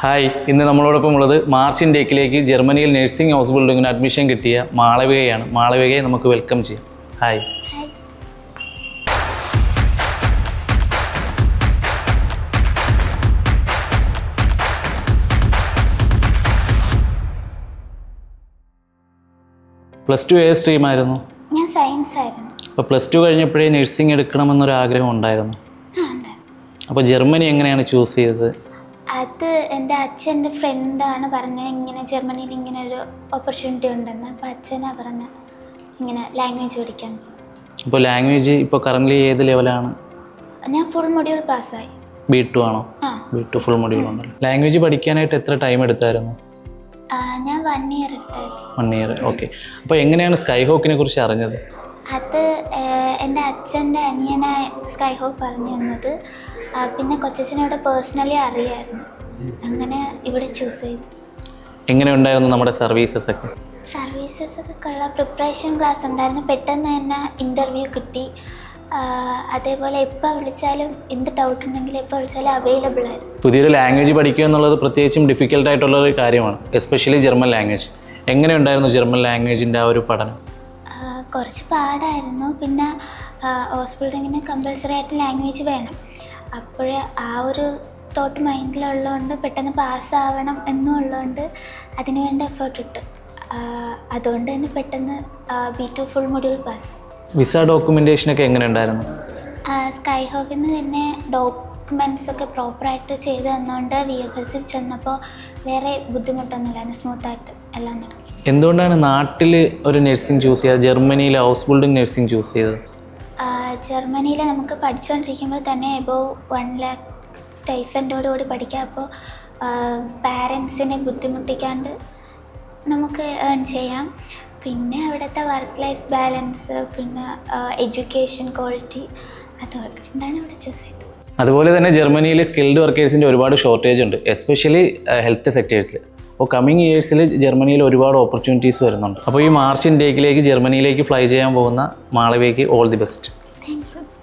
Hi, ഇന്ന് നമ്മളോടൊപ്പം ഉള്ളത് മാർച്ച് ഇൻടേക്കിലേക്ക് ജർമ്മനിയിൽ നഴ്സിംഗ് ഹൗസ് ബിൽഡിങ്ങിന് അഡ്മിഷൻ കിട്ടിയ മാളവികയാണ്. മാളവികയെ നമുക്ക് വെൽക്കം ചെയ്യാം. ഹായ്. പ്ലസ് ടു ഏത് സ്ട്രീം ആയിരുന്നു? ഞാൻ സയൻസ് ആയിരുന്നു. അപ്പോൾ പ്ലസ് ടു കഴിഞ്ഞപ്പോഴേ നഴ്സിംഗ് എടുക്കണമെന്നൊരു ആഗ്രഹം ഉണ്ടായിരുന്നു. അപ്പോൾ ജർമ്മനി എങ്ങനെയാണ് ചൂസ് ചെയ്തത്? അത് എൻ്റെ അച്ഛൻ്റെ ഫ്രണ്ടാണ് പറഞ്ഞത് ഇങ്ങനെ ജർമ്മനിയിൽ ഇങ്ങനെ ഒരു ഓപ്പർച്യൂണിറ്റി ഉണ്ടെന്ന്. അപ്പോൾ അച്ഛനാ പറഞ്ഞ ഇങ്ങനെ ലാംഗ്വേജ് പഠിക്കാൻ. അപ്പോൾ ലാംഗ്വേജ് ഇപ്പോൾ കറൻ്റ്ലി ഏത് ലെവലാണ്? ഞാൻ ഫുൾ മൊഡ്യൂൾ പാസ്സായി. B2 ആണോ? B2 ഫുൾ മൊഡ്യൂൾ ഉണ്ടല്ലോ. ലാംഗ്വേജ് പഠിക്കാനായിട്ട് എത്ര ടൈം എടുത്തായിരുന്നു? ഞാൻ 1 ഇയർ എടുത്തായിരുന്നു. 1 ഇയർ, ഓക്കെ. അപ്പോൾ എങ്ങനെയാണ് സ്കൈഹോക്കിനെ കുറിച്ച് അറിഞ്ഞത്? അത് എൻ്റെ അച്ഛൻ്റെ അനിയനായ സ്കൈഹോക്ക് പറഞ്ഞു തന്നത്. പിന്നെ കൊച്ചച്ഛനോട് പേഴ്സണലി അറിയായിരുന്നു. അങ്ങനെ ഇവിടെ ചൂസ് ചെയ്തു. എങ്ങനെ ഉണ്ടായിരുന്നു നമ്മുടെ സർവീസസ് ഒക്കെ? സർവീസസ് ഒക്കെ ഉള്ള പ്രിപ്പറേഷൻ ക്ലാസ് ഉണ്ടായിരുന്നു. പെട്ടെന്ന് തന്നെ ഇൻ്റർവ്യൂ കിട്ടി. അതേപോലെ എപ്പോൾ വിളിച്ചാലും എന്ത് ഡൗട്ട് ഉണ്ടെങ്കിലും എപ്പോൾ വിളിച്ചാലും അവൈലബിൾ ആയിരുന്നു. പുതിയൊരു ലാംഗ്വേജ് പഠിക്കുക എന്നുള്ളത് പ്രത്യേകിച്ചും ഡിഫിക്കൽട്ടായിട്ടുള്ള ഒരു കാര്യമാണ്, എസ്പെഷ്യലി ജർമ്മൻ ലാംഗ്വേജ്. എങ്ങനെ ഉണ്ടായിരുന്നു ജർമ്മൻ ലാംഗ്വേജിൻ്റെ ആ ഒരു പഠനം? കുറച്ച് പാടായിരുന്നു. പിന്നെ ഹോസ്പിറ്റലിങ്ങിന് കമ്പൽസറി ആയിട്ട് ലാംഗ്വേജ് വേണം. അപ്പോൾ ആ ഒരു തോട്ട് മൈൻഡിലുള്ളതുകൊണ്ട് പെട്ടെന്ന് പാസ്സാവണം എന്നുള്ളതുകൊണ്ട് അതിന് വേണ്ട എഫേർട്ട് ഇട്ട് അതുകൊണ്ട് തന്നെ പെട്ടെന്ന് B2 full module pass. Visa ഡോക്യുമെൻറ്റേഷനൊക്കെ എങ്ങനെ ഉണ്ടായിരുന്നു? സ്കൈഹോക്കിൽ നിന്ന് തന്നെ ഡോക്യുമെൻറ്റ്സ് ഒക്കെ പ്രോപ്പറായിട്ട് ചെയ്ത് തന്നുകൊണ്ട് VFSൽ ചെന്നപ്പോൾ വേറെ ബുദ്ധിമുട്ടൊന്നുമില്ലായിരുന്നു. സ്മൂത്തായിട്ട് എല്ലാം നടക്കും. എന്തുകൊണ്ടാണ് നാട്ടിൽ ഒരു നഴ്സിംഗ് ചൂസ് ചെയ്തത്, ജർമ്മനിയിൽ ഹൗസ് ബിൽഡിംഗ് നഴ്സിംഗ് ചൂസ് ചെയ്തത്? ജർമ്മനിയിൽ നമുക്ക് പഠിച്ചുകൊണ്ടിരിക്കുമ്പോൾ തന്നെ എബോവ് 1 lakh സ്റ്റൈഫൻഡോടുകൂടി പഠിക്കാം. അപ്പോൾ പാരൻസിനെ ബുദ്ധിമുട്ടിക്കാണ്ട് നമുക്ക് ഏൺ ചെയ്യാം. പിന്നെ അവിടുത്തെ വർക്ക് ലൈഫ് ബാലൻസ്, പിന്നെ എഡ്യൂക്കേഷൻ ക്വാളിറ്റി, അതുകൊണ്ടാണ് ഇവിടെ ചൂസ് ചെയ്തത്. അതുപോലെ തന്നെ ജർമ്മനിയിൽ സ്കിൽഡ് വർക്കേഴ്സിൻ്റെ ഒരുപാട് ഷോർട്ടേജ് ഉണ്ട്, എസ്പെഷ്യലി ഹെൽത്ത് സെക്ടേഴ്സിൽ. അപ്പോൾ കമ്മിങ് ഇയേഴ്സിൽ ജർമ്മനിയിൽ ഒരുപാട് ഓപ്പർച്യൂണിറ്റീസ് വരുന്നുണ്ട്. അപ്പോൾ ഈ മാർച്ച് ഇൻടേക്കിലേക്ക് ജർമ്മനിയിലേക്ക് ഫ്ലൈ ചെയ്യാൻ പോകുന്ന മാളവികയ്ക്ക് ഓൾ ദി ബെസ്റ്റ്.